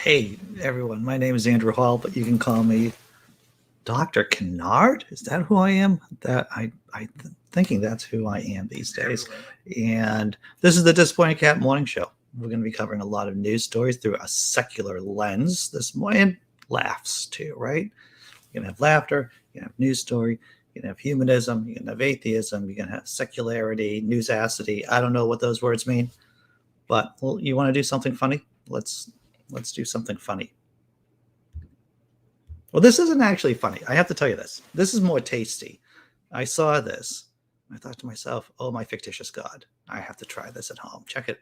Hey, everyone. My name is Andrew Hall, but you can call me Dr. Kennard. Is that who I am? Thinking that's who I am these days. And this is the Disappointing Cat Morning Show. We're going to be covering a lot of news stories through a secular lens this morning, and laughs too, right? You can have laughter, you can have news story, you can have humanism, you can have atheism, you can have secularity, newsassity. I don't know what those words mean, but you want to do something funny? Let's do something funny. Well, this isn't actually funny. I have to tell you this. This is more tasty. I saw this. I thought to myself, oh, my fictitious God, I have to try this at home. Check it.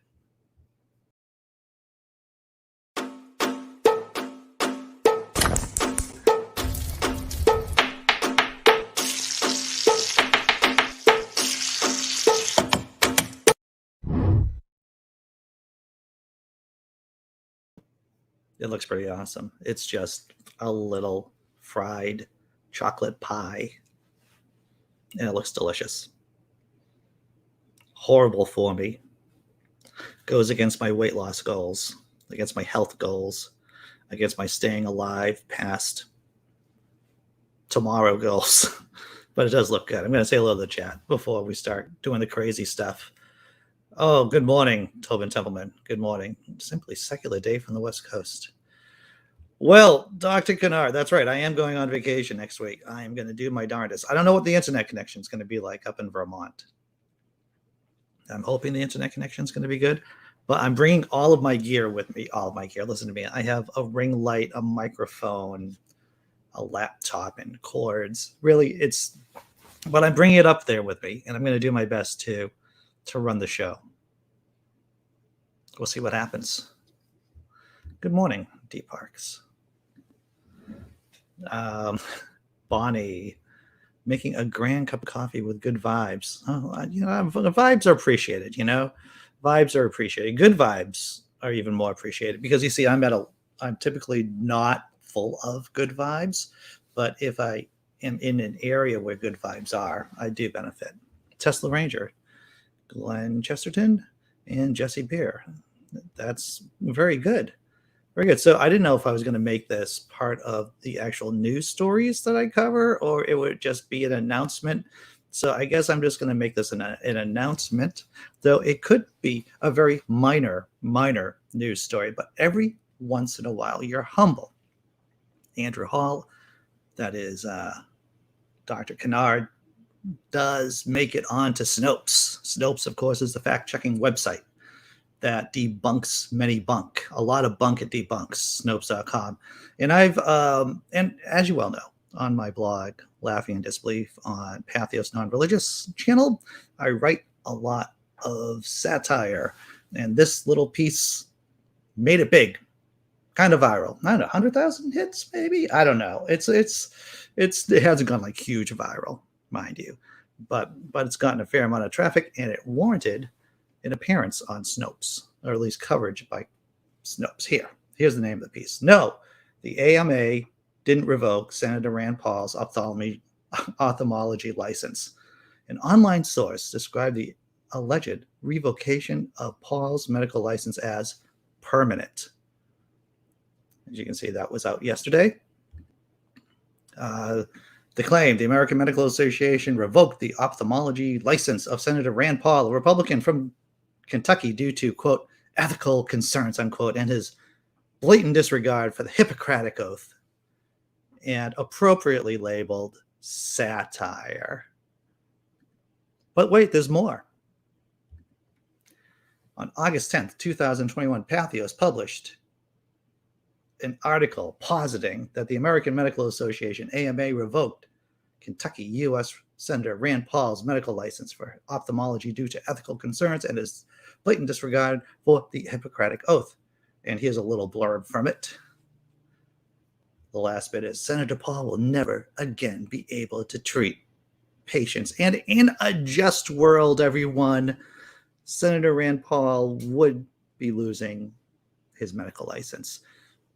It looks pretty awesome. It's just a little fried chocolate pie, and it looks delicious. Horrible for me. Goes against my weight loss goals, against my health goals, against my staying alive past tomorrow goals. But it does look good. I'm going to say hello to the chat before we start doing the crazy stuff. Oh, good morning, Tobin Templeman. Good morning. Simply secular day from the West Coast. Well, Dr. Kennard, that's right. I am going on vacation next week. I am going to do my darndest. I don't know what the internet connection is going to be like up in Vermont. I'm hoping the internet connection is going to be good, but I'm bringing all of my gear with me. All of my gear. Listen to me. I have a ring light, a microphone, a laptop, and cords. Really, but I'm bringing it up there with me, and I'm going to do my best to run the show. We'll see what happens. Good morning, Dee Parks. Bonnie, making a grand cup of coffee with good vibes. Oh, vibes are appreciated, Vibes are appreciated. Good vibes are even more appreciated because, you see, I'm typically not full of good vibes, but if I am in an area where good vibes are, I do benefit. Tesla Ranger, Glenn Chesterton, and Jessi Bear. That's very good. Very good. So I didn't know if I was going to make this part of the actual news stories that I cover, or it would just be an announcement. So I guess I'm just going to make this an announcement, though it could be a very minor news story. But every once in a while, you're humble. Andrew Hall, that is Dr. Kennard, does make it onto Snopes. Snopes, of course, is the fact-checking website that debunks many bunk. A lot of bunk it debunks, Snopes.com. And and as you well know, on my blog, Laughing in Disbelief, on Pathos Non-Religious channel, I write a lot of satire. And this little piece made it big, kind of viral. I don't know, 100,000 hits, maybe? I don't know. It hasn't gone like huge viral, mind you. But it's gotten a fair amount of traffic, and it warranted an appearance on Snopes, or at least coverage by Snopes. Here's the name of the piece. No, the AMA didn't revoke Senator Rand Paul's ophthalmology license. An online source described the alleged revocation of Paul's medical license as permanent. As you can see, that was out yesterday. The claim, the American Medical Association revoked the ophthalmology license of Senator Rand Paul, a Republican from Kentucky, due to, quote, ethical concerns, unquote, and his blatant disregard for the Hippocratic Oath, and appropriately labeled satire. But wait, there's more. On August 10th, 2021, Pathos published an article positing that the American Medical Association, AMA, revoked Kentucky U.S. Senator Rand Paul's medical license for ophthalmology due to ethical concerns and his blatant disregard for the Hippocratic Oath. And here's a little blurb from it. The last bit is, Senator Paul will never again be able to treat patients. And in a just world, everyone, Senator Rand Paul would be losing his medical license.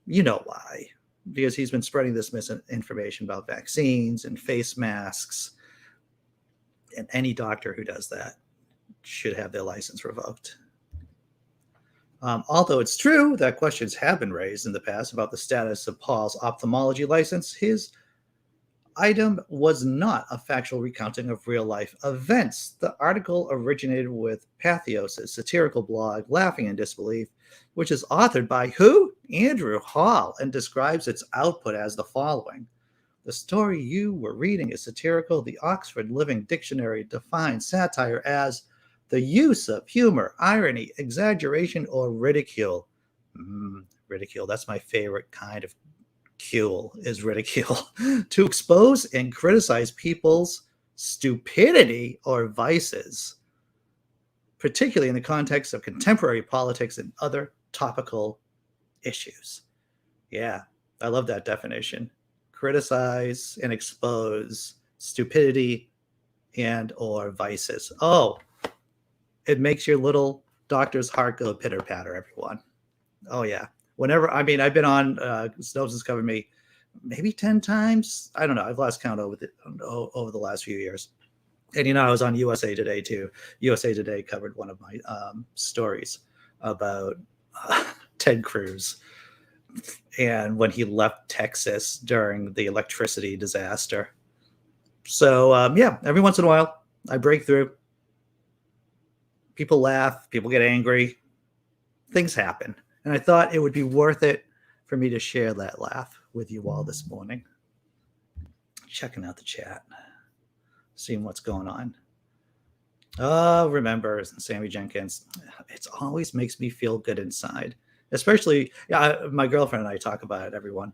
You know why? Because he's been spreading this misinformation about vaccines and face masks. And any doctor who does that should have their license revoked. Although it's true that questions have been raised in the past about the status of Paul's ophthalmology license, his item was not a factual recounting of real-life events. The article originated with Pathos' satirical blog, Laughing in Disbelief, which is authored by who? Andrew Hall, and describes its output as the following. The story you were reading is satirical. The Oxford Living Dictionary defines satire as the use of humor, irony, exaggeration, or ridicule. Ridicule, that's my favorite kind of cule, is ridicule. To expose and criticize people's stupidity or vices, particularly in the context of contemporary politics and other topical issues. Yeah, I love that definition. Criticize and expose stupidity and or vices. Oh, it makes your little doctor's heart go pitter patter, everyone. Oh yeah. Whenever, I mean, I've been on, Snopes has covered me maybe 10 times. I don't know. I've lost count over the last few years. And, I was on USA Today too. USA Today covered one of my stories about Ted Cruz and when he left Texas during the electricity disaster. So, yeah, every once in a while, I break through. People laugh. People get angry. Things happen. And I thought it would be worth it for me to share that laugh with you all this morning. Checking out the chat, seeing what's going on. Remember, Sammy Jenkins, it always makes me feel good inside. Especially, my girlfriend and I talk about it, every once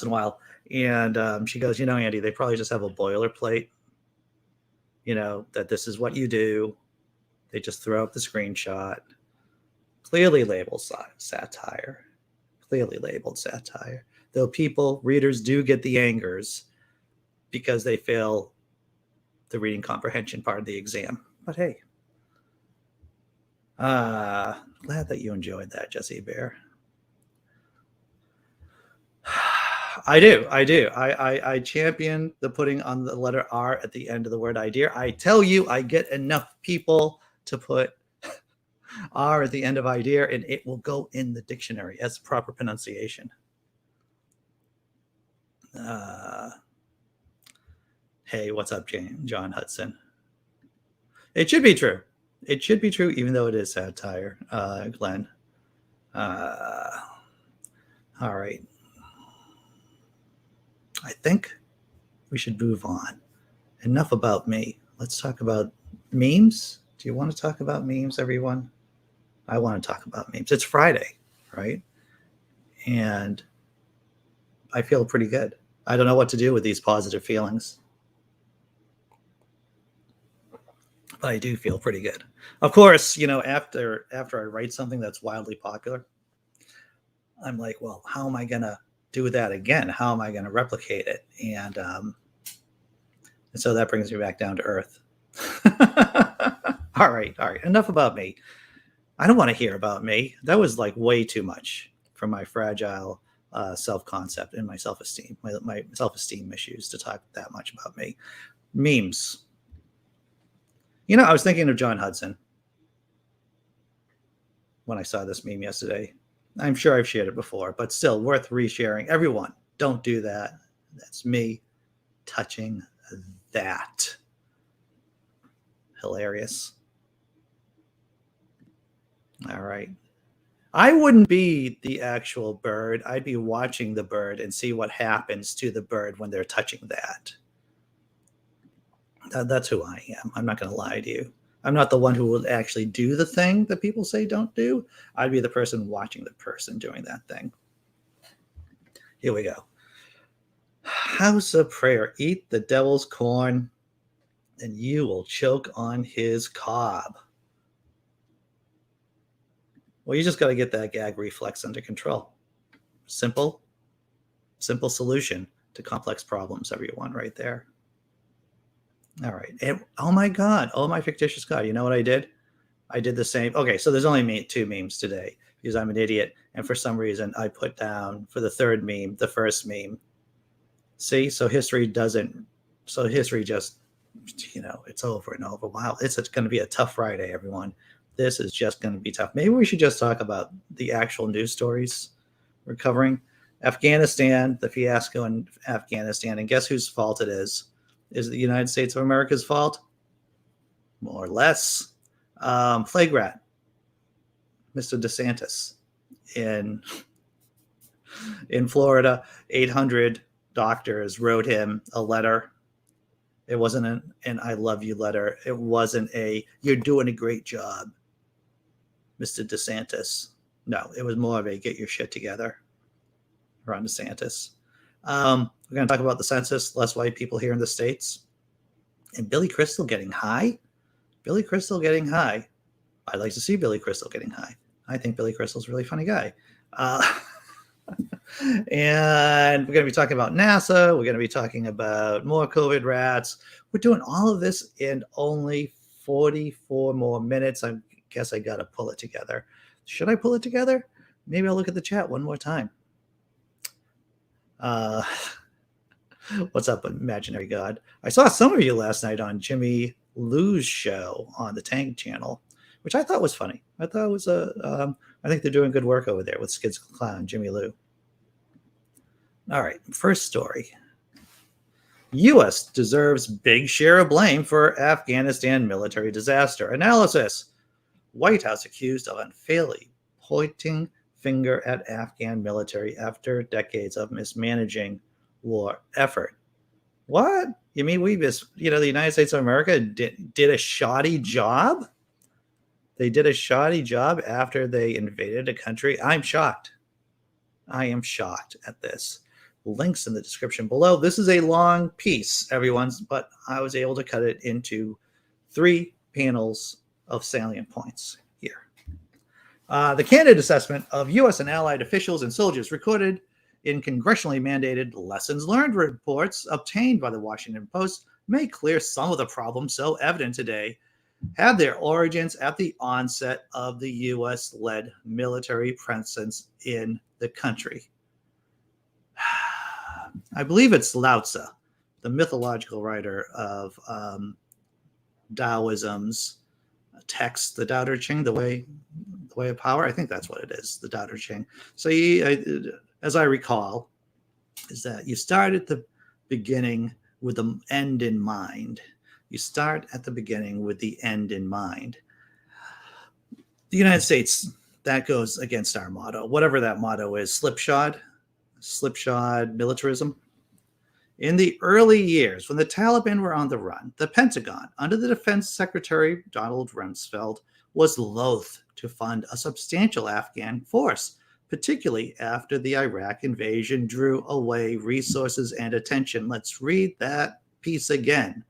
in a while. And she goes, Andy, they probably just have a boilerplate, that this is what you do. They just throw up the screenshot. Clearly labeled satire. Clearly labeled satire. Though readers do get the angers because they fail the reading comprehension part of the exam. But hey, glad that you enjoyed that, Jessi Bear. I do. I champion the putting on the letter R at the end of the word idea. I tell you, I get enough people to put R at the end of idea, and it will go in the dictionary as proper pronunciation. Hey, what's up, John Hudson? It should be true. It should be true, even though it is satire, Glenn. All right. I think we should move on. Enough about me. Let's talk about memes. Do you want to talk about memes, everyone? I want to talk about memes. It's Friday, right? And I feel pretty good. I don't know what to do with these positive feelings. But I do feel pretty good. Of course, after I write something that's wildly popular, I'm like, well, how am I going to do that again? How am I going to replicate it? And so that brings me back down to earth. All right. Enough about me. I don't want to hear about me. That was like way too much for my fragile self-concept and my self-esteem, my self-esteem issues to talk that much about me. Memes. I was thinking of John Hudson when I saw this meme yesterday. I'm sure I've shared it before, but still worth resharing. Everyone, don't do that. That's me touching that. Hilarious. All right. I wouldn't be the actual bird. I'd be watching the bird and see what happens to the bird when they're touching that. That's who I am. I'm not going to lie to you. I'm not the one who will actually do the thing that people say don't do. I'd be the person watching the person doing that thing. Here we go. House of prayer. Eat the devil's corn, and you will choke on his cob. Well, you just got to get that gag reflex under control. Simple solution to complex problems, everyone, right there. All right. And, oh my God. Oh my fictitious God. You know what I did? I did the same. Okay. So there's only two memes today because I'm an idiot. And for some reason I put down for the third meme, the first meme. See, so history just, it's over and over. Wow. It's going to be a tough Friday, everyone. This is just going to be tough. Maybe we should just talk about the actual news stories we're covering. Afghanistan, the fiasco in Afghanistan, and guess whose fault it is? Is it the United States of America's fault? More or less. Flagrant, Mr. DeSantis in Florida, 800 doctors wrote him a letter. It wasn't an I love you letter. It wasn't a you're doing a great job, Mr. DeSantis. No, it was more of a get your shit together, Ron DeSantis. We're going to talk about the census, less white people here in the States. And Billy Crystal getting high. Billy Crystal getting high. I'd like to see Billy Crystal getting high. I think Billy Crystal's a really funny guy. And we're going to be talking about NASA. We're going to be talking about more COVID rats. We're doing all of this in only 44 more minutes. I guess I got to pull it together. Should I pull it together? Maybe I'll look at the chat one more time. What's up, imaginary god? I saw some of you last night on Jimmy Lou's show on the Tank channel, which I thought was funny. I thought it was I think they're doing good work over there with Skids Clown, Jimmy Lou. All right, first story. U.S. deserves big share of blame for Afghanistan military disaster. Analysis. White House accused of unfairly pointing finger at Afghan military after decades of mismanaging war effort. What? You mean the United States of America did a shoddy job? They did a shoddy job after they invaded a country? I'm shocked. I am shocked at this. Links in the description below. This is a long piece, everyone, but I was able to cut it into 3 panels of salient points here. The candid assessment of U.S. and allied officials and soldiers recorded in congressionally mandated lessons learned reports obtained by the Washington Post make clear some of the problems so evident today had their origins at the onset of the U.S.-led military presence in the country. I believe it's Lao Tzu, the mythological writer of Taoism's text, the Tao Te Ching, the way of power. I think that's what it is, the Tao Te Ching. So as I recall, is that you start at the beginning with the end in mind. You start at the beginning with the end in mind. The United States, that goes against our motto, whatever that motto is, slipshod militarism. In the early years, when the Taliban were on the run, the Pentagon, under the Defense Secretary Donald Rumsfeld, was loath to fund a substantial Afghan force, particularly after the Iraq invasion drew away resources and attention. Let's read that piece again.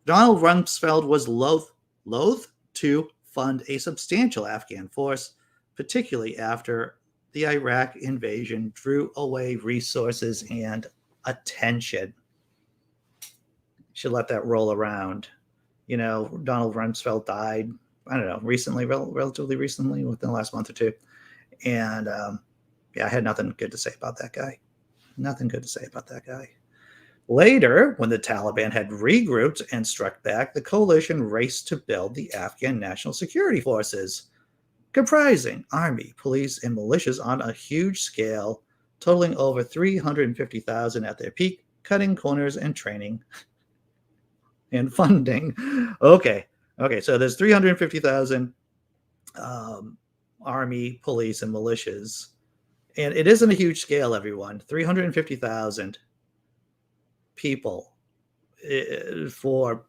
Donald Rumsfeld was loath to fund a substantial Afghan force, particularly after the Iraq invasion drew away resources and attention. Should let that roll around. Donald Rumsfeld died, I don't know, recently, relatively recently, within the last month or two. And I had nothing good to say about that guy. Nothing good to say about that guy. Later, when the Taliban had regrouped and struck back, the coalition raced to build the Afghan National Security Forces, comprising army, police, and militias on a huge scale, totaling over 350,000 at their peak, cutting corners and training and funding. Okay, so there's 350,000 army, police, and militias. And it isn't a huge scale, everyone. 350,000 people for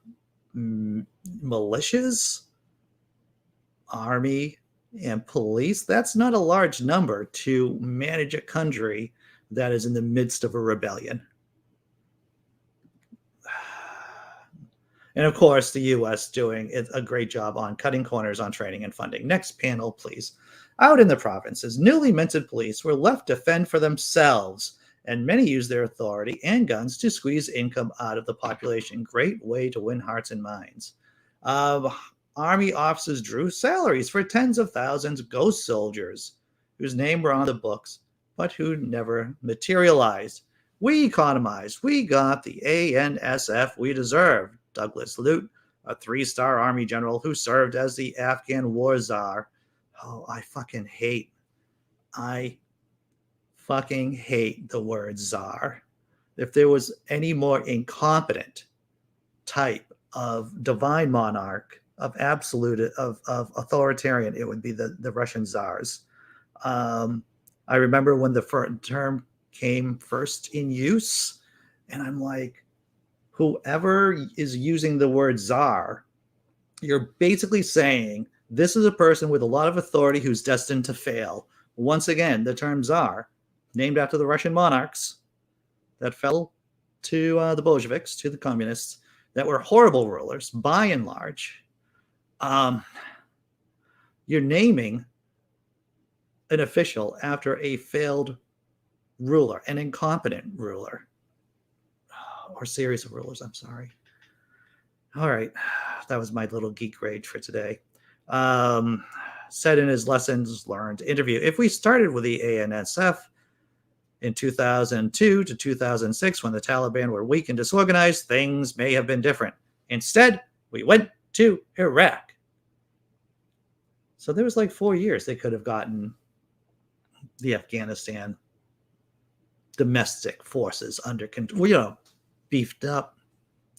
militias, army, and police. That's not a large number to manage a country that is in the midst of a rebellion. And of course, the U.S. doing a great job on cutting corners on training and funding. Next panel, please. Out in the provinces, newly minted police were left to fend for themselves, and many used their authority and guns to squeeze income out of the population. Great way to win hearts and minds. Army officers drew salaries for tens of thousands of ghost soldiers whose name were on the books, but who never materialized. We economized. We got the ANSF we deserved. Douglas Lute, a 3-star army general who served as the Afghan war czar. Oh, I fucking hate the word czar. If there was any more incompetent type of divine monarch, of absolute, of authoritarian, it would be the Russian czars. I remember when the term came first in use, and I'm like, whoever is using the word czar, you're basically saying this is a person with a lot of authority who's destined to fail. Once again, the term czar, named after the Russian monarchs that fell to the Bolsheviks, to the communists, that were horrible rulers by and large. You're naming an official after a failed ruler, an incompetent ruler, or series of rulers. I'm sorry. All right. That was my little geek rage for today. Said in his lessons learned interview, if we started with the ANSF in 2002 to 2006, when the Taliban were weak and disorganized, things may have been different. Instead, we went to Iraq. So there was like 4 years they could have gotten the Afghanistan domestic forces under control, beefed up,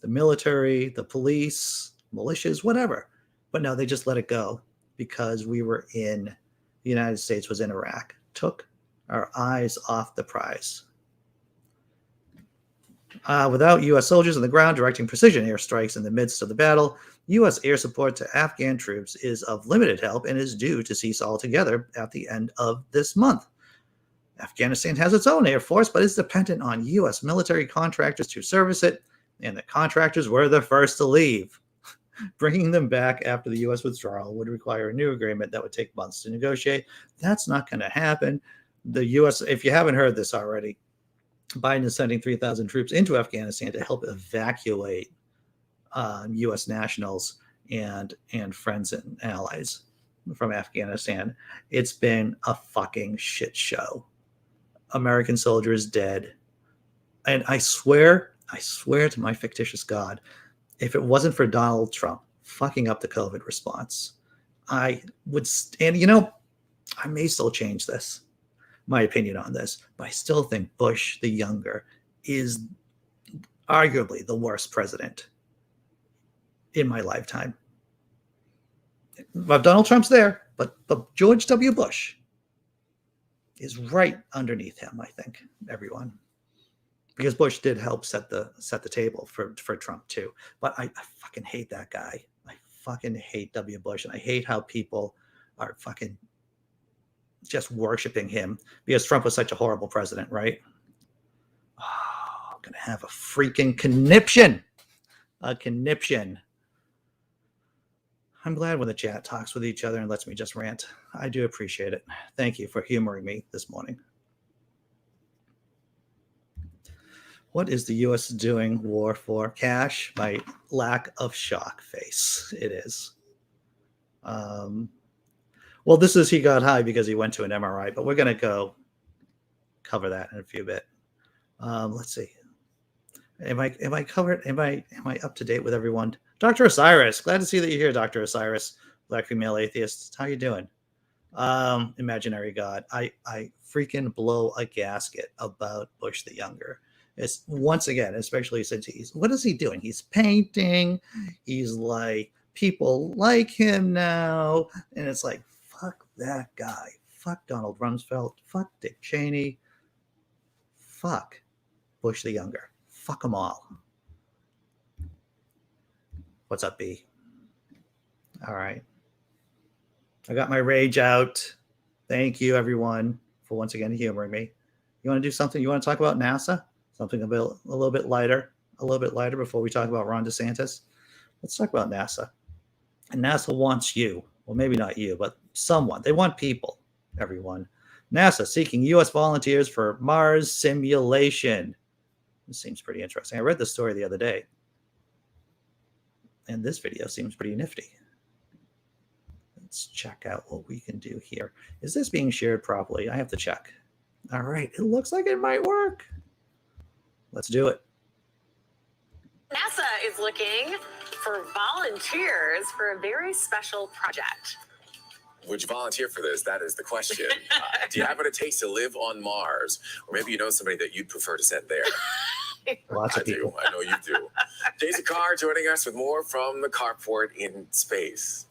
the military, the police, militias, whatever. But no, they just let it go because the United States was in Iraq, took our eyes off the prize. Without U.S. soldiers on the ground directing precision airstrikes in the midst of the battle, U.S. air support to Afghan troops is of limited help and is due to cease altogether at the end of this month. Afghanistan has its own air force, but is dependent on U.S. military contractors to service it, and the contractors were the first to leave. Bringing them back after the U.S. withdrawal would require a new agreement that would take months to negotiate. That's not going to happen. The U.S., if you haven't heard this already, Biden is sending 3,000 troops into Afghanistan to help evacuate U.S. nationals and friends and allies from Afghanistan. It's been a fucking shit show. American soldiers dead. And I swear to my fictitious God, if it wasn't for Donald Trump fucking up the COVID response, I would, and I may still change this, my opinion on this, but I still think Bush the younger is arguably the worst president in my lifetime. But Donald Trump's there, but George W. Bush is right underneath him, I think, everyone. Because Bush did help set the table for Trump too. But I fucking hate that guy. I fucking hate W. Bush, and I hate how people are fucking just worshiping him because Trump was such a horrible president, right? Oh, I'm gonna have a freaking conniption. A conniption. I'm glad when the chat talks with each other and lets me just rant. I do appreciate it. Thank you for humoring me this morning. What is the U.S. doing war for? Cash? My lack of shock face. It is. Well, this is he got high because he went to an MRI, but we're going to go cover that in a few bit. Let's see. Am I covered? Am I up to date with everyone? Dr. Osiris, glad to see that you're here, Dr. Osiris, Black female atheist. How you doing? Imaginary God. I freaking blow a gasket about Bush the younger. It's once again, especially since what is he doing? He's painting. He's like, people like him now. And it's like, fuck that guy. Fuck Donald Rumsfeld. Fuck Dick Cheney. Fuck Bush the younger. Fuck them all. What's up, B? All right. I got my rage out. Thank you, everyone, for once again humoring me. You want to do something? You want to talk about NASA? Something a little bit lighter before we talk about Ron DeSantis? Let's talk about NASA. And NASA wants you. Well, maybe not you, but someone. They want people, everyone. NASA seeking U.S. volunteers for Mars simulation. This seems pretty interesting. I read this story the other day. And this video seems pretty nifty. Let's check out what we can do here. Is this being shared properly? I have to check. All right. It looks like it might work. Let's do it. NASA is looking for volunteers for a very special project. Would you volunteer for this? That is the question. Do you have what it takes to live on Mars? Or maybe you know somebody that you'd prefer to send there. Lots of people. I know you do. Jason Carr joining us with more from the carport in space.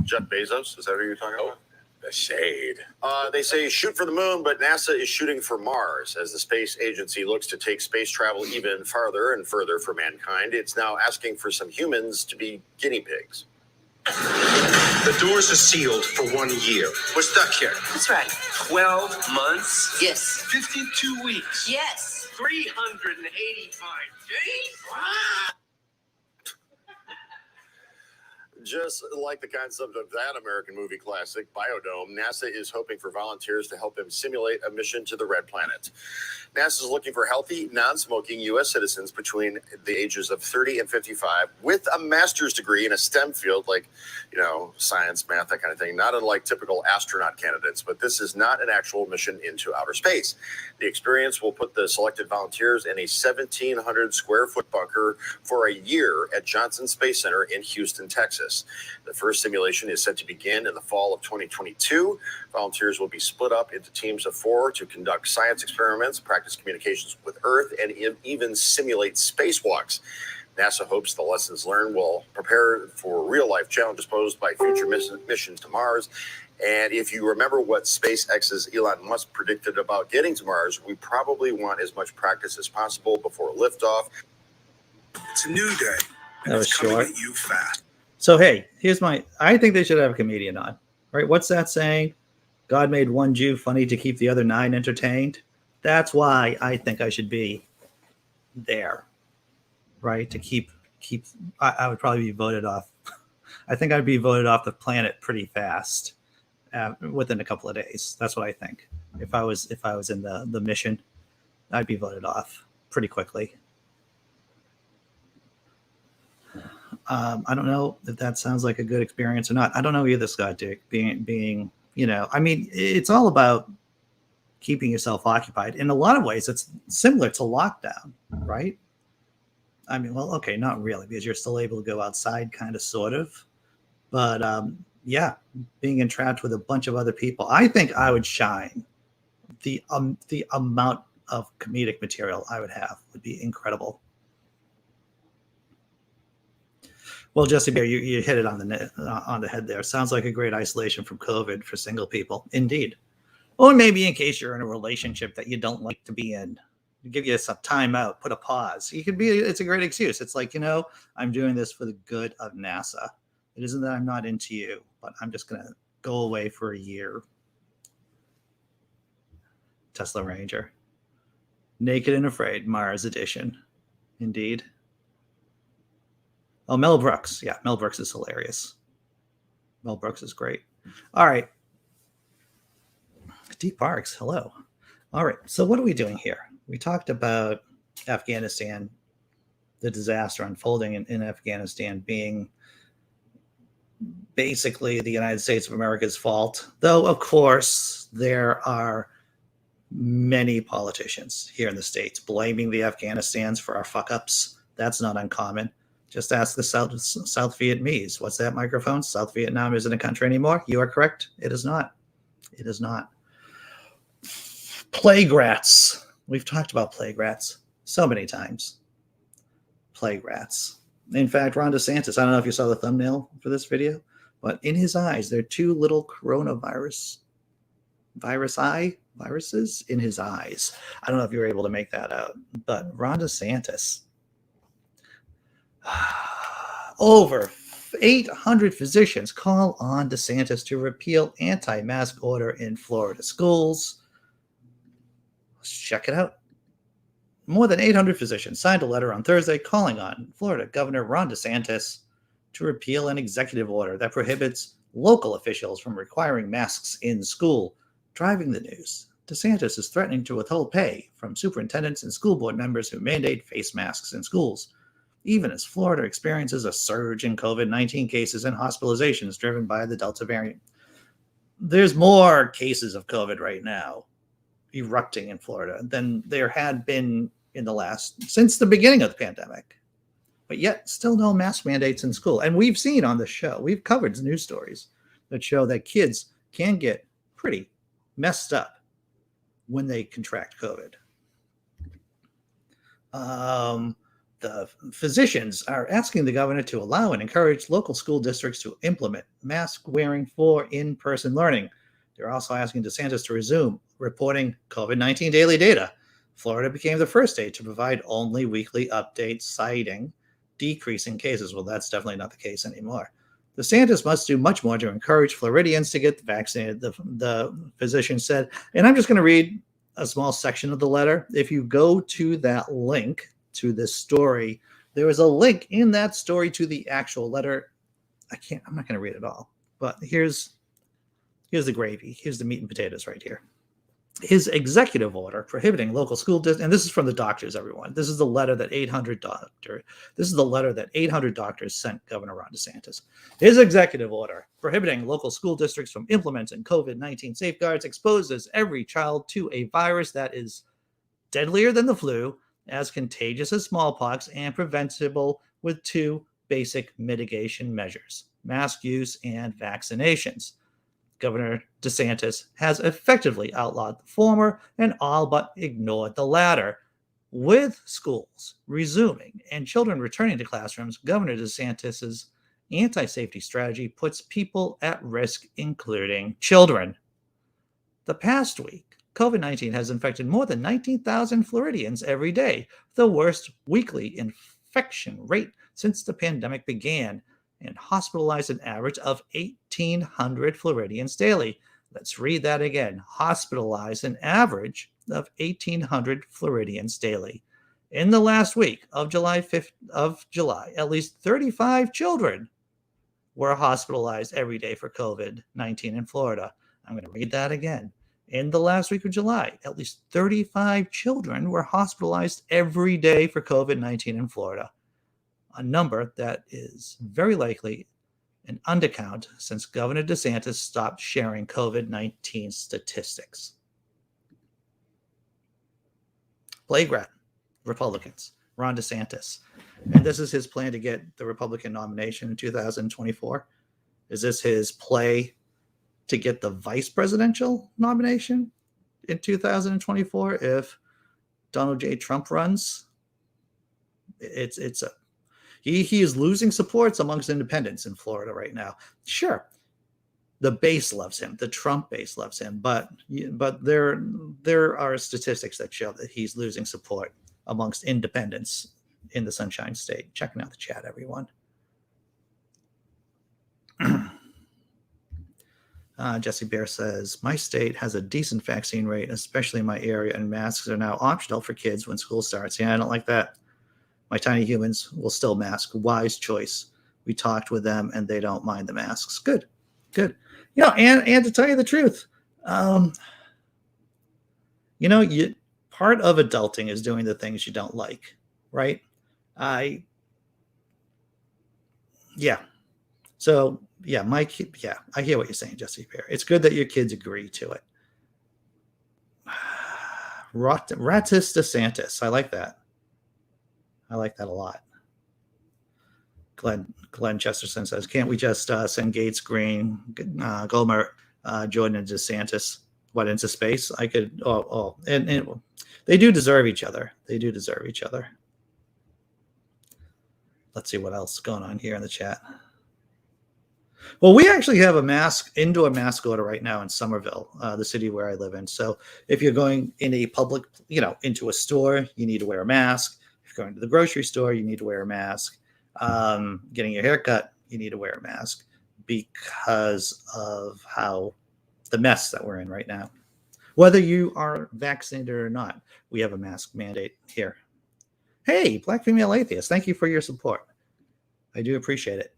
Jeff Bezos, is that who you're talking about? The shade. They say shoot for the moon, but NASA is shooting for Mars as the space agency looks to take space travel even farther and further for mankind. It's now asking for some humans to be guinea pigs. The doors are sealed for 1 year. We're stuck here. That's right. 12 months? Yes. 52 weeks? Yes. 385 days? Just like the concept of that American movie classic, Biodome, NASA is hoping for volunteers to help them simulate a mission to the Red Planet. NASA is looking for healthy, non-smoking U.S. citizens between the ages of 30 and 55 with a master's degree in a STEM field like, science, math, that kind of thing, not unlike typical astronaut candidates. But this is not an actual mission into outer space. The experience will put the selected volunteers in a 1,700 square foot bunker for a year at Johnson Space Center in Houston, Texas. The first simulation is set to begin in the fall of 2022. Volunteers will be split up into teams of 4 to conduct science experiments, practice communications with Earth, and even simulate spacewalks. NASA hopes the lessons learned will prepare for real-life challenges posed by future missions to Mars. And if you remember what SpaceX's Elon Musk predicted about getting to Mars, we probably want as much practice as possible before liftoff. It's a new day. That was it's coming short. at you fast. So, hey, I think they should have a comedian on, right? What's that saying? God made one Jew funny to keep the other 9 entertained. That's why I think I should be there, right? To keep, I would probably be voted off. I think I'd be voted off the planet pretty fast within a couple of days. That's what I think. If I was in the mission, I'd be voted off pretty quickly. I don't know if that sounds like a good experience or not. I don't know either, Scott Dick. Being it's all about keeping yourself occupied. In a lot of ways, it's similar to lockdown, right? I mean, well, okay, not really, because you're still able to go outside, kind of, sort of. But being entrapped with a bunch of other people, I think I would shine. The amount of comedic material I would have would be incredible. Well, Jessi Bear, you hit it on the head there. Sounds like a great isolation from COVID for single people. Indeed. Or maybe in case you're in a relationship that you don't like to be in. Give you some time out, put a pause. It's a great excuse. It's like, I'm doing this for the good of NASA. It isn't that I'm not into you, but I'm just going to go away for a year. Tesla Ranger. Naked and Afraid, Mars edition. Indeed. Oh, Mel Brooks. Yeah, Mel Brooks is hilarious. Mel Brooks is great. All right. Dee Parks, hello. All right, so what are we doing here? We talked about Afghanistan, the disaster unfolding in Afghanistan being basically the United States of America's fault, though, of course, there are many politicians here in the States blaming the Afghanistans for our fuck-ups. That's not uncommon. Just ask the South Vietnamese. What's that microphone? South Vietnam isn't a country anymore. You are correct. It is not. It is not. Plague rats. We've talked about plague rats so many times. Plague rats. In fact, Ron DeSantis, I don't know if you saw the thumbnail for this video, but in his eyes, there are 2 little viruses in his eyes. I don't know if you were able to make that out, but Ron DeSantis, over 800 physicians call on DeSantis to repeal anti-mask order in Florida schools. Let's check it out. More than 800 physicians signed a letter on Thursday calling on Florida Governor Ron DeSantis to repeal an executive order that prohibits local officials from requiring masks in school. Driving the news, DeSantis is threatening to withhold pay from superintendents and school board members who mandate face masks in schools, even as Florida experiences a surge in COVID-19 cases and hospitalizations driven by the Delta variant. There's more cases of COVID right now erupting in Florida than there had been since the beginning of the pandemic. but yet still no mask mandates in school. And we've seen on the show, we've covered news stories that show that kids can get pretty messed up when they contract COVID. The physicians are asking the governor to allow and encourage local school districts to implement mask wearing for in-person learning. They're also asking DeSantis to resume reporting COVID-19 daily data. Florida became the first state to provide only weekly updates citing decreasing cases. Well, that's definitely not the case anymore. DeSantis must do much more to encourage Floridians to get vaccinated, the physician said. And I'm just going to read a small section of the letter. If you go to that link to this story, there is a link in that story to the actual letter. I'm not going to read it all, but here's the gravy. Here's the meat and potatoes right here. His executive order prohibiting local school districts, and this is from the doctors, everyone. This is the letter that 800 doctors sent Governor Ron DeSantis. His executive order prohibiting local school districts from implementing COVID-19 safeguards exposes every child to a virus that is deadlier than the flu, as contagious as smallpox, and preventable with two basic mitigation measures: mask use and vaccinations. Governor DeSantis has effectively outlawed the former and all but ignored the latter. With schools resuming and children returning to classrooms, Governor DeSantis's anti-safety strategy puts people at risk, including children. The past week, COVID-19 has infected more than 19,000 Floridians every day, the worst weekly infection rate since the pandemic began, and hospitalized an average of 1,800 Floridians daily. Let's read that again. Hospitalized an average of 1,800 Floridians daily. In the last week of July, at least 35 children were hospitalized every day for COVID-19 in Florida. I'm going to read that again. In the last week of July, at least 35 children were hospitalized every day for COVID-19 in Florida, a number that is very likely an undercount since Governor DeSantis stopped sharing COVID-19 statistics. Playground, Republicans, Ron DeSantis. And this is his plan to get the Republican nomination in 2024. Is this his play to get the vice presidential nomination in 2024 if Donald J. Trump runs? He is losing supports amongst independents in Florida right now. Sure, the base loves him, the Trump base loves him, but there are statistics that show that he's losing support amongst independents in the Sunshine State. Checking out the chat, everyone. Jessi Bear says, my state has a decent vaccine rate, especially in my area, and masks are now optional for kids when school starts. Yeah, I don't like that. My tiny humans will still mask. Wise choice. We talked with them and they don't mind the masks. Good. And to tell you the truth, part of adulting is doing the things you don't like, right? So I hear what you're saying, Jessi Bear. It's good that your kids agree to it. Ratis DeSantis. I like that. I like that a lot. Glenn Chesterton says, can't we just send Gates, Green, Goldmer, Jordan, and DeSantis into space? I could. And they do deserve each other. Let's see what else is going on here in the chat. Well, we actually have indoor mask order right now in Somerville, the city where I live in. So if you're going in a public, into a store, you need to wear a mask. If you're going to the grocery store, you need to wear a mask. Getting your hair cut, you need to wear a mask because of how the mess that we're in right now. Whether you are vaccinated or not, we have a mask mandate here. Hey, Black Female Atheist, thank you for your support. I do appreciate it.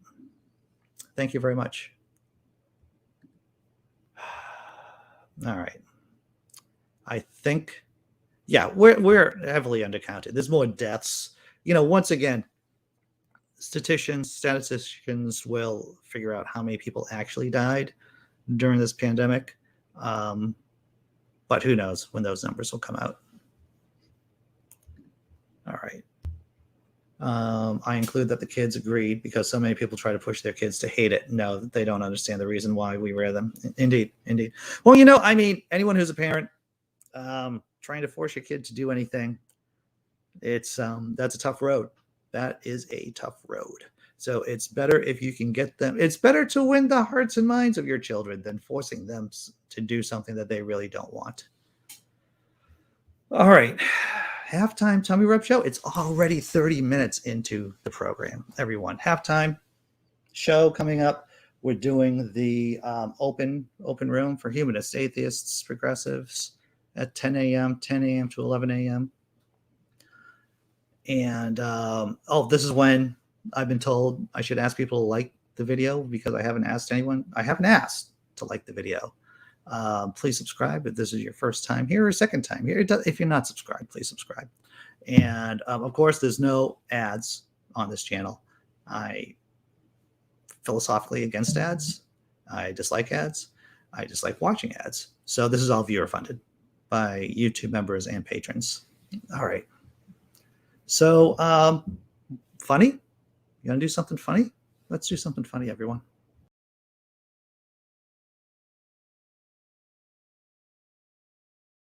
Thank you very much. All right. I think, we're heavily undercounted. There's more deaths. Once again, statisticians will figure out how many people actually died during this pandemic. But who knows when those numbers will come out. All right. I include that the kids agreed because so many people try to push their kids to hate it. No, they don't understand the reason why we wear them. Indeed. Well, I mean, anyone who's a parent trying to force your kid to do anything, that's a tough road. That is a tough road. So it's better if you can get them. It's better to win the hearts and minds of your children than forcing them to do something that they really don't want. All right. Halftime Tummy Rub Show. It's already 30 minutes into the program, everyone. Halftime show coming up. We're doing the open room for humanists, atheists, progressives at 10 a.m. to 11 a.m. And this is when I've been told I should ask people to like the video because I haven't asked anyone. I haven't asked to like the video. Please subscribe if this is your first time here or second time here. If you're not subscribed, please subscribe. And of course, there's no ads on this channel. I philosophically against ads. I dislike ads. I dislike watching ads. So this is all viewer funded by YouTube members and patrons. All right. So funny? You gonna do something funny? Let's do something funny, everyone.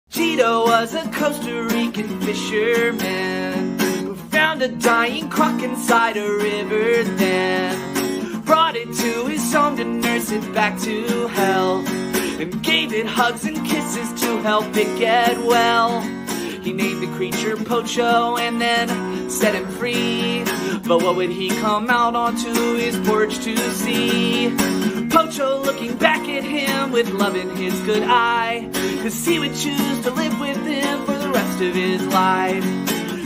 Cheeto was a Costa Rican fisherman who found a dying croc inside a river, then brought it to his home to nurse it back to health and gave it hugs and kisses to help it get well. He named the creature Pocho and then set him free. But what would he come out onto his porch to see? Pocho looking back at him with love in his good eye, 'cause he would choose to live with him for the rest of his life.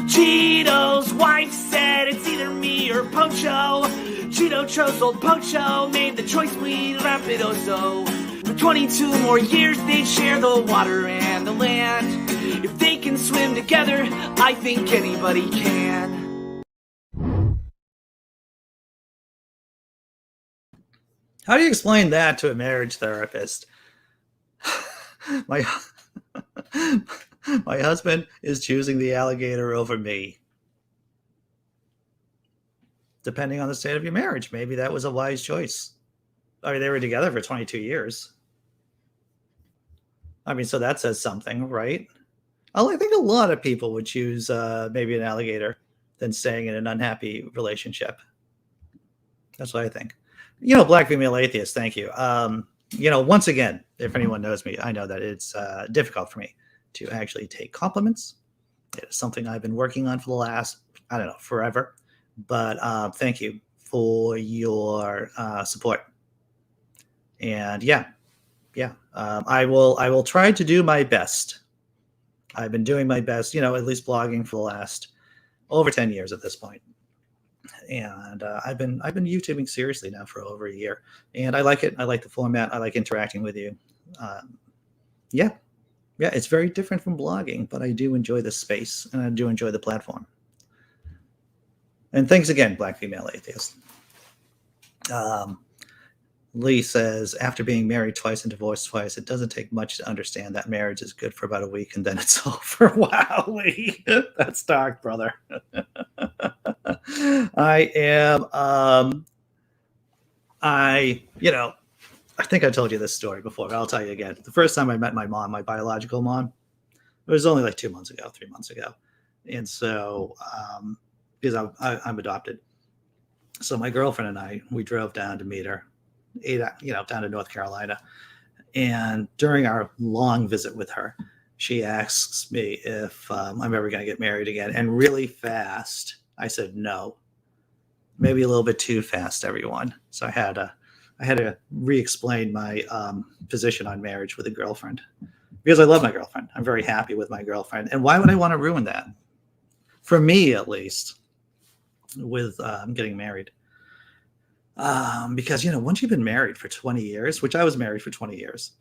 Cheeto's wife said it's either me or Pocho. Cheeto chose old Pocho, made the choice muy rapidoso. For 22 more years they'd share the water and the land. If they can swim together, I think anybody can. How do you explain that to a marriage therapist? My husband is choosing the alligator over me. Depending on the state of your marriage, maybe that was a wise choice. I mean, they were together for 22 years. I mean, so that says something, right? I think a lot of people would choose maybe an alligator than staying in an unhappy relationship. That's what I think. Black female atheist, thank you. Once again, if anyone knows me, I know that it's difficult for me to actually take compliments. It's something I've been working on for the last, forever. But thank you for your support. And I will try to do my best. I've been doing my best, at least blogging for the last over 10 years at this point. And I've been YouTubing seriously now for over a year, and I like it. I like the format. I like interacting with you. It's very different from blogging, but I do enjoy the space and I do enjoy the platform. And thanks again, Black female atheist. Lee says, after being married twice and divorced twice, it doesn't take much to understand that marriage is good for about a week and then it's over. Wow, Lee, that's dark, brother. I think I told you this story before, but I'll tell you again. The first time I met my mom, my biological mom, it was only like 3 months ago. And so, because I'm adopted. So my girlfriend and I, we drove down to meet her, down to North Carolina. And during our long visit with her, she asks me if I'm ever going to get married again. And really fast, I said no. Maybe a little bit too fast, everyone. So I had to re-explain my position on marriage with a girlfriend, because I love my girlfriend. I'm very happy with my girlfriend. And why would I want to ruin that? For me, at least, with getting married. Because, once you've been married for 20 years, which I was married for 20 years,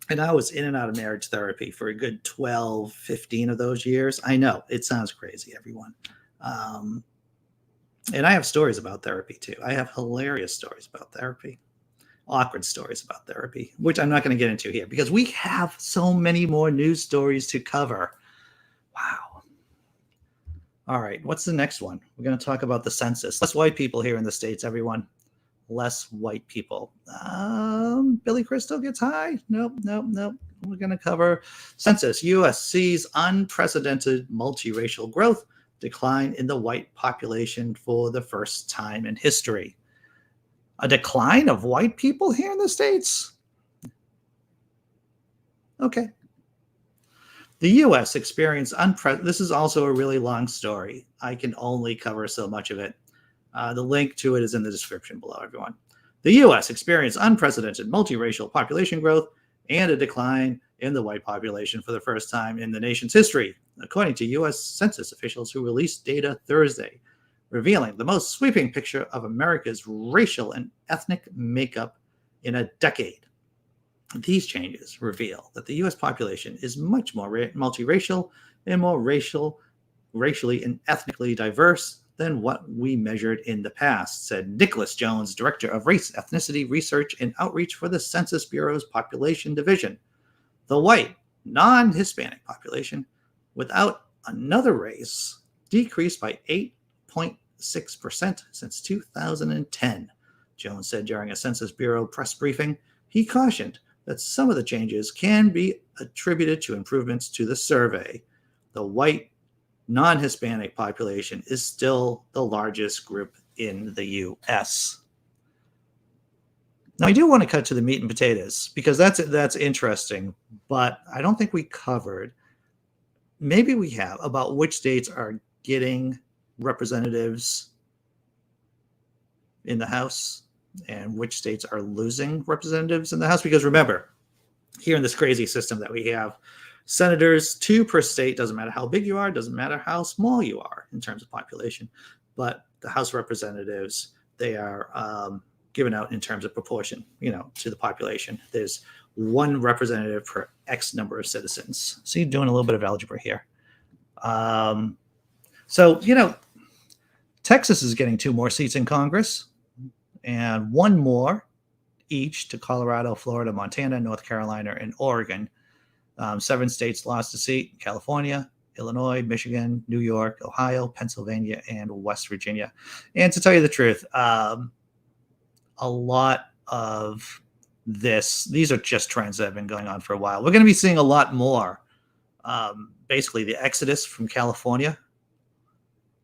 and I was in and out of marriage therapy for a good 12, 15 of those years. I know it sounds crazy, everyone. And I have stories about therapy too. I have hilarious stories about therapy, awkward stories about therapy, which I'm not going to get into here because we have so many more news stories to cover. Wow. All right, what's the next one? We're going to talk about the census. Less white people here in the States, everyone. Less white people. Billy Crystal gets high? Nope. We're going to cover census. U.S. sees unprecedented multiracial growth, decline in the white population for the first time in history. A decline of white people here in the States? Okay. The U.S. experienced this is also a really long story. I can only cover so much of it. The link to it is in the description below, everyone. The U.S. experienced unprecedented multiracial population growth and a decline in the white population for the first time in the nation's history, according to U.S. Census officials who released data Thursday, revealing the most sweeping picture of America's racial and ethnic makeup in a decade. These changes reveal that the U.S. population is much more multiracial and more racially and ethnically diverse than what we measured in the past, said Nicholas Jones, Director of Race, Ethnicity Research and Outreach for the Census Bureau's Population Division. The white, non-Hispanic population without another race decreased by 8.6% since 2010, Jones said during a Census Bureau press briefing. He cautioned that some of the changes can be attributed to improvements to the survey. The white, non-Hispanic population is still the largest group in the U.S. Now, I do want to cut to the meat and potatoes because that's interesting, but I don't think we covered, maybe we have, about which states are getting representatives in the House and which states are losing representatives in the House. Because remember, here in this crazy system that we have, senators, 2 per state, doesn't matter how big you are, doesn't matter how small you are in terms of population, but the House representatives, they are given out in terms of proportion, to the population. There's 1 representative per X number of citizens. So you're doing a little bit of algebra here. Texas is getting 2 more seats in Congress and 1 more each to Colorado, Florida, Montana, North Carolina, and Oregon. 7 states lost a seat: California, Illinois, Michigan, New York, Ohio, Pennsylvania, and West Virginia. And to tell you the truth, a lot of these are just trends that have been going on for a while. We're going to be seeing a lot more, basically the exodus from California.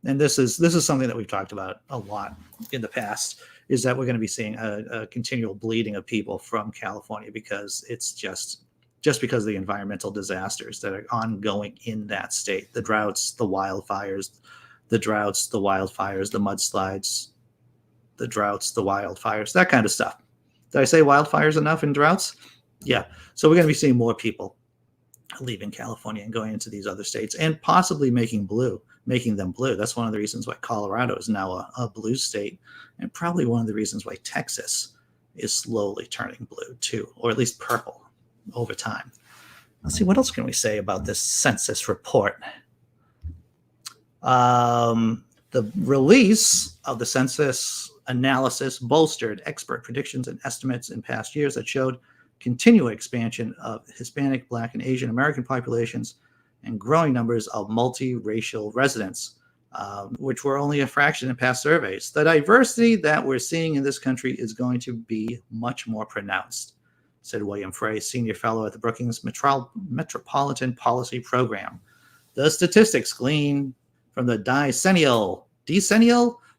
And this is something that we've talked about a lot in the past, is that we're going to be seeing a continual bleeding of people from California because it's just because of the environmental disasters that are ongoing in that state. The droughts, the wildfires, the mudslides, the droughts, the wildfires, that kind of stuff. Did I say wildfires enough in droughts? Yeah. So we're going to be seeing more people leaving California and going into these other states and possibly making them blue. That's one of the reasons why Colorado is now a blue state, and probably one of the reasons why Texas is slowly turning blue too, or at least purple over time. Let's see, what else can we say about this census report? The release of the census analysis bolstered expert predictions and estimates in past years that showed continued expansion of Hispanic, Black, and Asian American populations and growing numbers of multiracial residents, which were only a fraction in past surveys. The diversity that we're seeing in this country is going to be much more pronounced, said William Frey, senior fellow at the Brookings Metropolitan Policy Program. The statistics gleaned from the decennial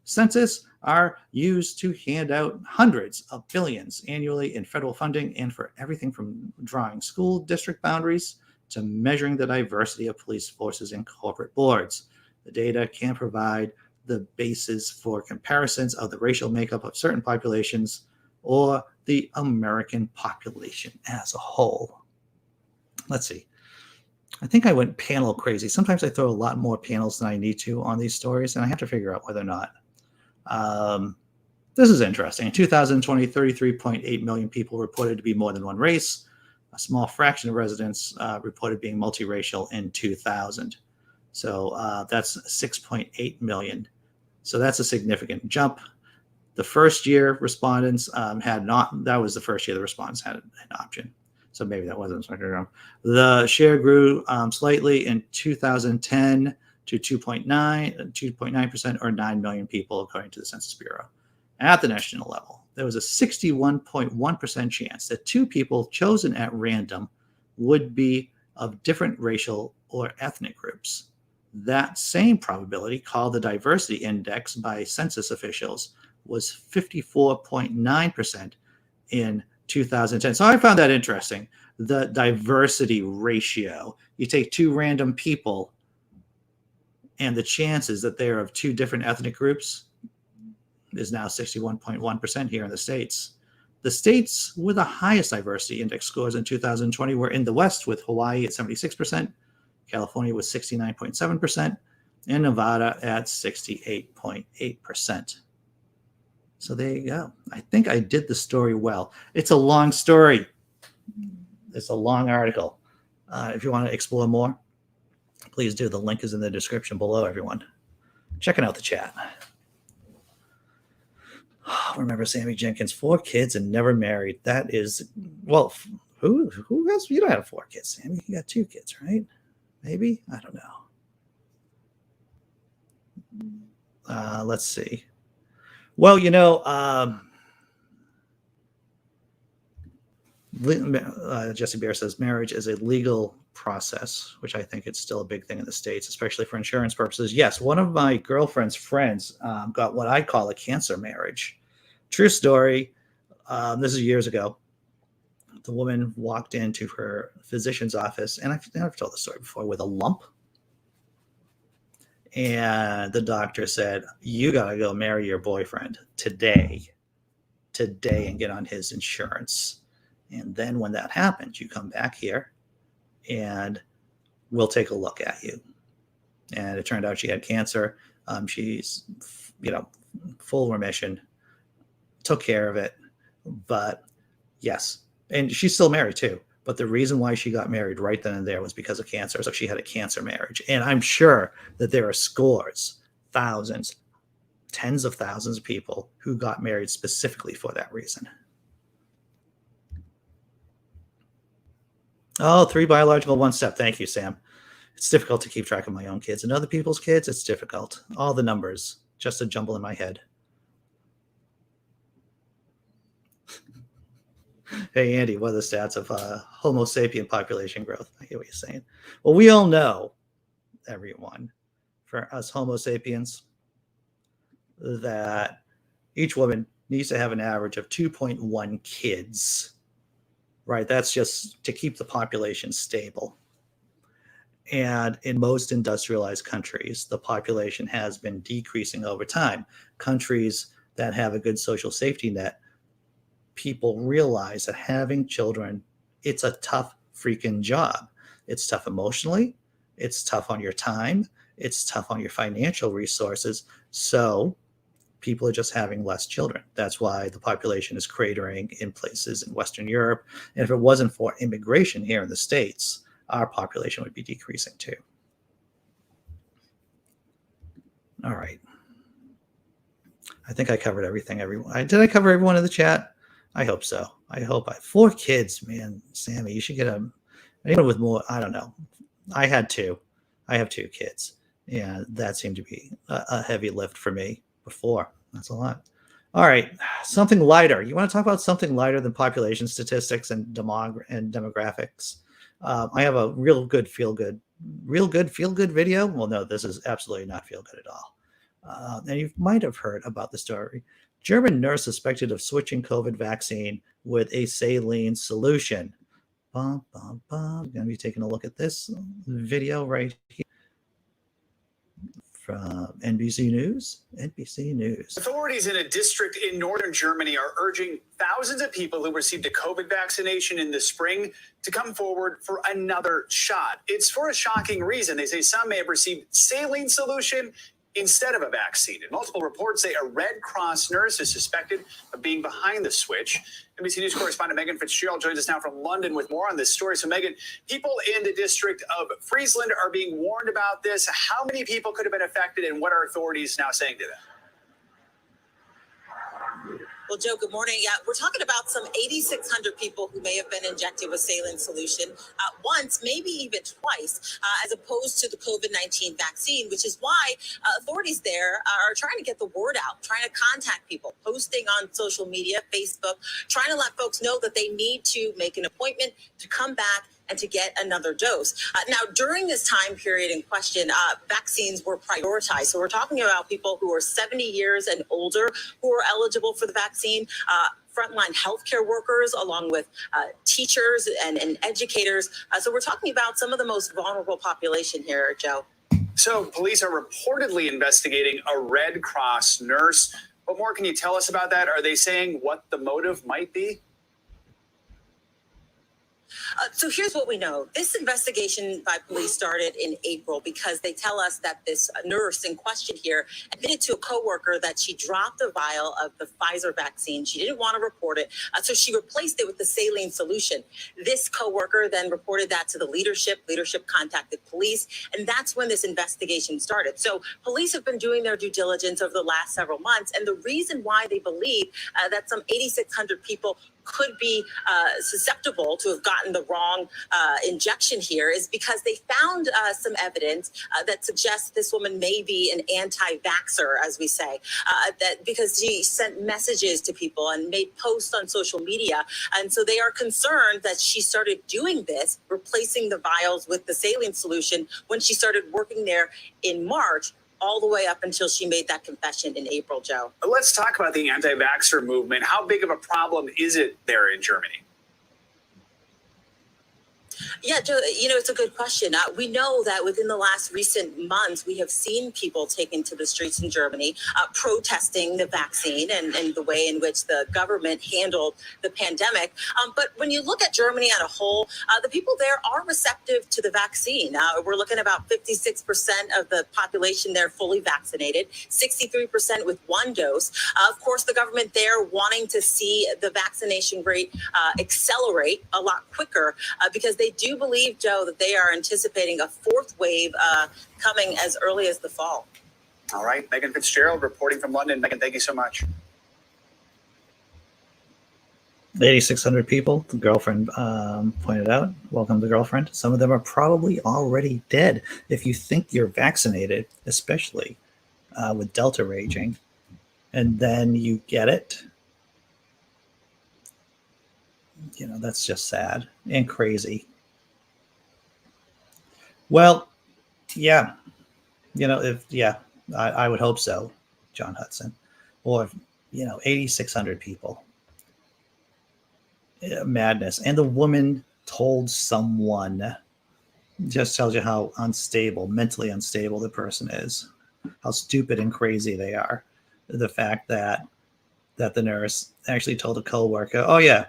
census are used to hand out hundreds of billions annually in federal funding, and for everything from drawing school district boundaries to measuring the diversity of police forces and corporate boards. The data can provide the basis for comparisons of the racial makeup of certain populations or the American population as a whole. Let's see. I think I went panel crazy. Sometimes I throw a lot more panels than I need to on these stories, and I have to figure out whether or not. This is interesting. In 2020, 33.8 million people reported to be more than one race. A small fraction of residents reported being multiracial in 2000. So that's 6.8 million. So that's a significant jump. The first year respondents that was the first year the respondents had an option. So maybe that wasn't. The share grew slightly in 2010 to 2.9% or 9 million people, according to the Census Bureau. At the national level, there was a 61.1% chance that two people chosen at random would be of different racial or ethnic groups. That same probability, called the diversity index by census officials, was 54.9% in 2010. So I found that interesting. The diversity ratio. You take two random people and the chances that they're of two different ethnic groups is now 61.1% here in the States. The states with the highest diversity index scores in 2020 were in the West, with Hawaii at 76%, California with 69.7%, and Nevada at 68.8%. So there you go. I think I did the story well. It's a long story. It's a long article. If you want to explore more, please do. The link is in the description below, everyone. Checking out the chat. Remember Sammy Jenkins, 4 kids and never married. That is, well, who else? You don't have 4 kids, Sammy. You got 2 kids, right? Maybe? I don't know. Let's see. Well, Jessi Bear says marriage is a legal process, which I think it's still a big thing in the States, especially for insurance purposes. Yes, one of my girlfriend's friends got what I call a cancer marriage. True story. This is years ago. The woman walked into her physician's office, and I've told the story before, with a lump. And the doctor said, you got to go marry your boyfriend today, and get on his insurance. And then when that happens, you come back here and we'll take a look at you. And it turned out she had cancer. She's, full remission, took care of it. But yes, and she's still married too. But the reason why she got married right then and there was because of cancer. So she had a cancer marriage. And I'm sure that there are scores, thousands, tens of thousands of people who got married specifically for that reason. Oh, 3 biological, 1 step. Thank you, Sam. It's difficult to keep track of my own kids and other people's kids. It's difficult. All the numbers, just a jumble in my head. Hey, Andy, what are the stats of Homo sapien population growth? I hear what you're saying. Well, we all know, everyone, for us Homo sapiens, that each woman needs to have an average of 2.1 kids, right? That's just to keep the population stable. And in most industrialized countries, the population has been decreasing over time. Countries that have a good social safety net, people realize that having children, it's a tough freaking job. It's tough emotionally. It's tough on your time. It's tough on your financial resources. So people are just having less children. That's why the population is cratering in places in Western Europe. And if it wasn't for immigration here in the States, our population would be decreasing too. All right. I think I covered everything. Did I cover everyone in the chat? I hope so. I hope 4 kids, man. Sammy, you should get anyone with more. I don't know. I had 2. I have 2 kids. And that seemed to be a heavy lift for me before. That's a lot. All right. Something lighter. You want to talk about something lighter than population statistics and demographics? I have a real good feel-good video. Well, no, this is absolutely not feel-good at all. And you might have heard about the story. German nurse suspected of switching COVID vaccine with a saline solution. Going to be taking a look at this video right here from NBC News. Authorities in a district in northern Germany are urging thousands of people who received a COVID vaccination in the spring to come forward for another shot. It's for a shocking reason. They say some may have received saline solution instead of a vaccine. And multiple reports say a Red Cross nurse is suspected of being behind the switch. NBC News correspondent Megan Fitzgerald joins us now from London with more on this story. So, Megan, people in the district of Friesland are being warned about this. How many people could have been affected, and what are authorities now saying to them? Well, Joe, good morning. Yeah, we're talking about some 8,600 people who may have been injected with saline solution once, maybe even twice, as opposed to the COVID-19 vaccine, which is why authorities there are trying to get the word out, trying to contact people, posting on social media, Facebook, trying to let folks know that they need to make an appointment to come back and to get another dose. Now, during this time period in question, vaccines were prioritized. So we're talking about people who are 70 years and older who are eligible for the vaccine, frontline healthcare workers, along with teachers and educators. So we're talking about some of the most vulnerable population here, Joe. So police are reportedly investigating a Red Cross nurse. What more can you tell us about that? Are they saying what the motive might be? So here's what we know. This investigation by police started in April because they tell us that this nurse in question here admitted to a coworker that she dropped a vial of the Pfizer vaccine. She didn't want to report it, so she replaced it with the saline solution. This coworker then reported that to the leadership. Leadership contacted police, and that's when this investigation started. So police have been doing their due diligence over the last several months, and the reason why they believe that some 8,600 people could be susceptible to have gotten the wrong injection here is because they found some evidence that suggests this woman may be an anti-vaxxer, as we say, that because she sent messages to people and made posts on social media. And so they are concerned that she started doing this, replacing the vials with the saline solution when she started working there in March, all the way up until she made that confession in April, Joe. Let's talk about the anti-vaxxer movement. How big of a problem is it there in Germany? Yeah, Joe, it's a good question. We know that within the last recent months, we have seen people taken to the streets in Germany protesting the vaccine and the way in which the government handled the pandemic. But when you look at Germany on a whole, the people there are receptive to the vaccine. We're looking at about 56% of the population there fully vaccinated, 63% with one dose. Of course, the government there wanting to see the vaccination rate accelerate a lot quicker because they do believe, Joe, that they are anticipating a fourth wave coming as early as the fall. All right. Megan Fitzgerald reporting from London. Megan, thank you so much. 8,600 people, the girlfriend pointed out. Welcome to girlfriend. Some of them are probably already dead. If you think you're vaccinated, especially with Delta raging, and then you get it, that's just sad and crazy. Well, yeah, I would hope so, John Hudson, or 8,600 people. Madness. And the woman told someone, just tells you how mentally unstable the person is, how stupid and crazy they are. The fact that the nurse actually told a coworker, oh yeah,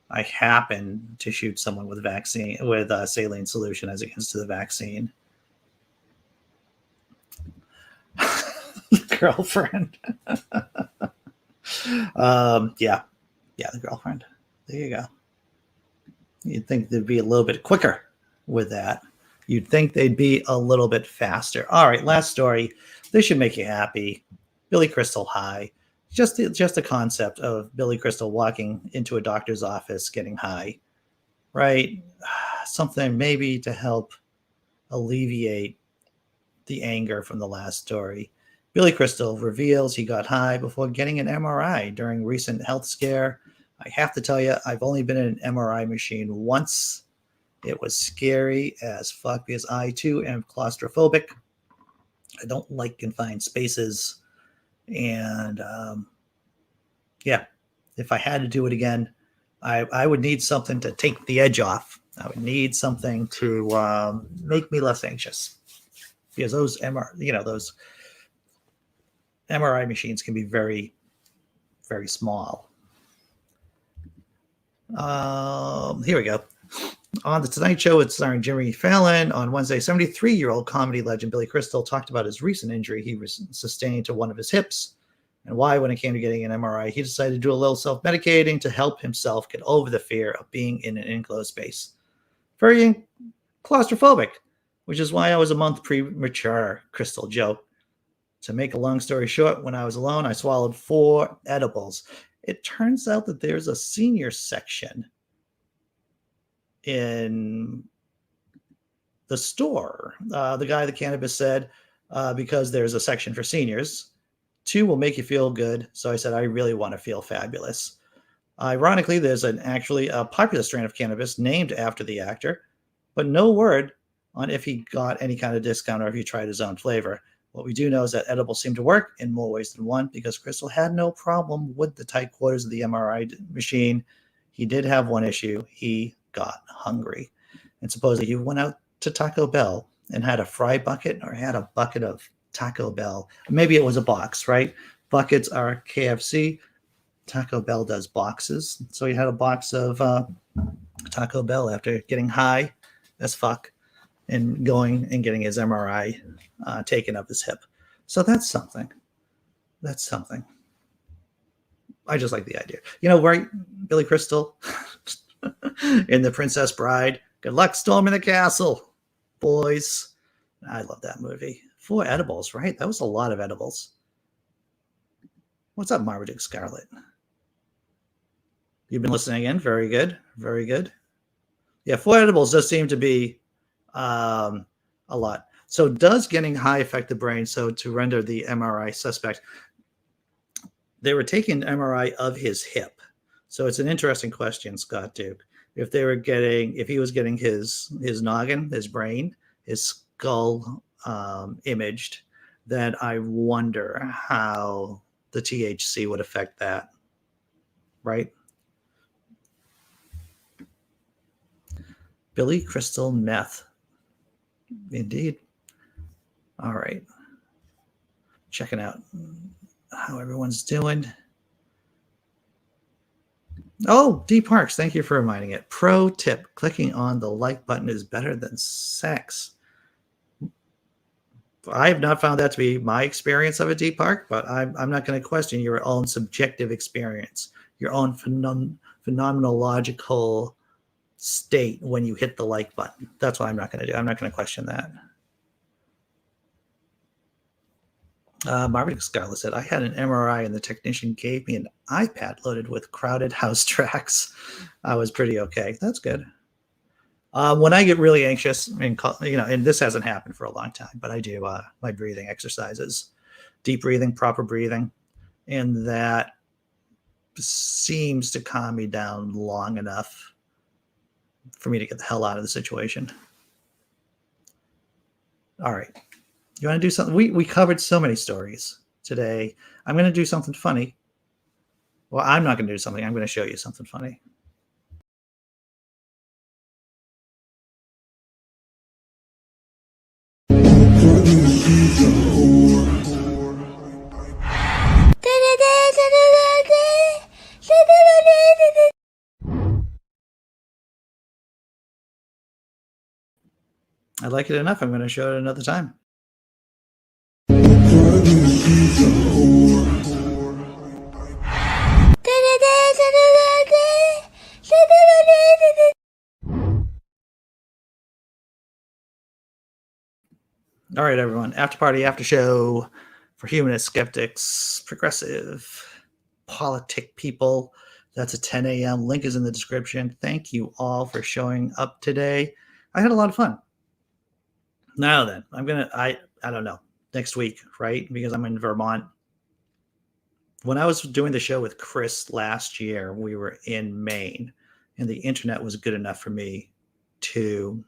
I happen to shoot someone with saline solution as against to the vaccine. Girlfriend. The girlfriend. There you go. You'd think they'd be a little bit quicker with that. You'd think they'd be a little bit faster. All right, last story. This should make you happy. Billy Crystal high. Just the concept of Billy Crystal walking into a doctor's office getting high, right? Something maybe to help alleviate the anger from the last story. Billy Crystal reveals he got high before getting an MRI during recent health scare. I have to tell you, I've only been in an MRI machine once. It was scary as fuck because I too am claustrophobic. I don't like confined spaces. And if I had to do it again, I would need something to take the edge off. I would need something to make me less anxious, because those MRI machines can be very, very small. Here we go. On the Tonight Show, it's starring Jimmy Fallon on Wednesday. 73-year-old comedy legend Billy Crystal talked about his recent injury he sustained to one of his hips, and why, when it came to getting an MRI, he decided to do a little self-medicating to help himself get over the fear of being in an enclosed space. Very claustrophobic, which is why I was a month premature, Crystal joked To make a long story short, when I was alone, I swallowed 4 edibles. It turns out that there's a senior section in the store. The guy at the cannabis said, because there's a section for seniors, 2 will make you feel good. So I said, I really want to feel fabulous. Ironically, there's actually a popular strain of cannabis named after the actor, but no word on if he got any kind of discount or if he tried his own flavor. What we do know is that edibles seem to work in more ways than one, because Crystal had no problem with the tight quarters of the MRI machine. He did have one issue. He got hungry. And supposedly he went out to Taco Bell and had a fry bucket or had a bucket of Taco Bell. Maybe it was a box, right? Buckets are KFC. Taco Bell does boxes. So he had a box of Taco Bell after getting high as fuck and going and getting his MRI taken of his hip. So that's something. That's something. I just like the idea. You know, right, Billy Crystal in The Princess Bride. Good luck storming the castle, boys. I love that movie. 4 edibles, right? That was a lot of edibles. What's up, Marmaduke Scarlet? You've been listening in. Very good. Very good. Yeah, 4 edibles does seem to be a lot. So does getting high affect the brain? So to render the MRI suspect, they were taking an MRI of his hip. So it's an interesting question, Scott Duke. If he was getting his noggin, his brain, his skull imaged, then I wonder how the THC would affect that, right? Billy Crystal meth. Indeed. All right. Checking out how everyone's doing. Oh, Dee Parks, thank you for reminding it. Pro tip, clicking on the like button is better than sex. I have not found that to be my experience of a Dee Park, but I'm not going to question your own subjective experience, your own phenomenological state when you hit the like button. That's what I'm not going to do. I'm not going to question that. Marvin Scarlett said, I had an MRI and the technician gave me an iPad loaded with crowded house tracks. I was pretty okay. That's good. When I get really anxious, and this hasn't happened for a long time, but I do my breathing exercises, deep breathing, proper breathing, and that seems to calm me down long enough for me to get the hell out of the situation. All right. You want to do something? We covered so many stories today. I'm going to do something funny. Well, I'm not going to do something. I'm going to show you something funny. I like it enough. I'm going to show it another time. All right, everyone. After party, after show for humanist, skeptics, progressive, politic people. That's at 10 a.m. Link is in the description. Thank you all for showing up today. I had a lot of fun. Now then, I don't know, next week, right? Because I'm in Vermont. When I was doing the show with Chris last year, we were in Maine, and the internet was good enough for me to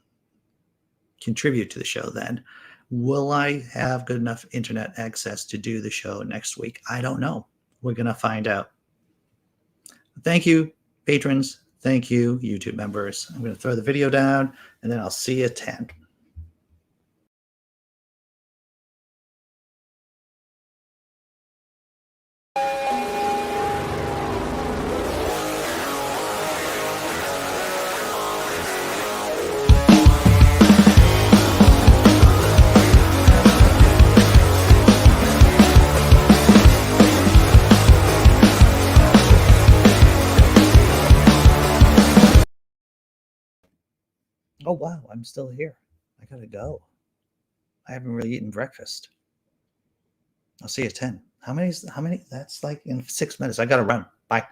contribute to the show then. Will I have good enough internet access to do the show next week? I don't know. We're going to find out. Thank you, patrons. Thank you, YouTube members. I'm going to throw the video down, and then I'll see you at 10. Oh, wow, I'm still here. I gotta go. I haven't really eaten breakfast. I'll see you at 10. How many? That's like in 6 minutes. I got to run. Bye.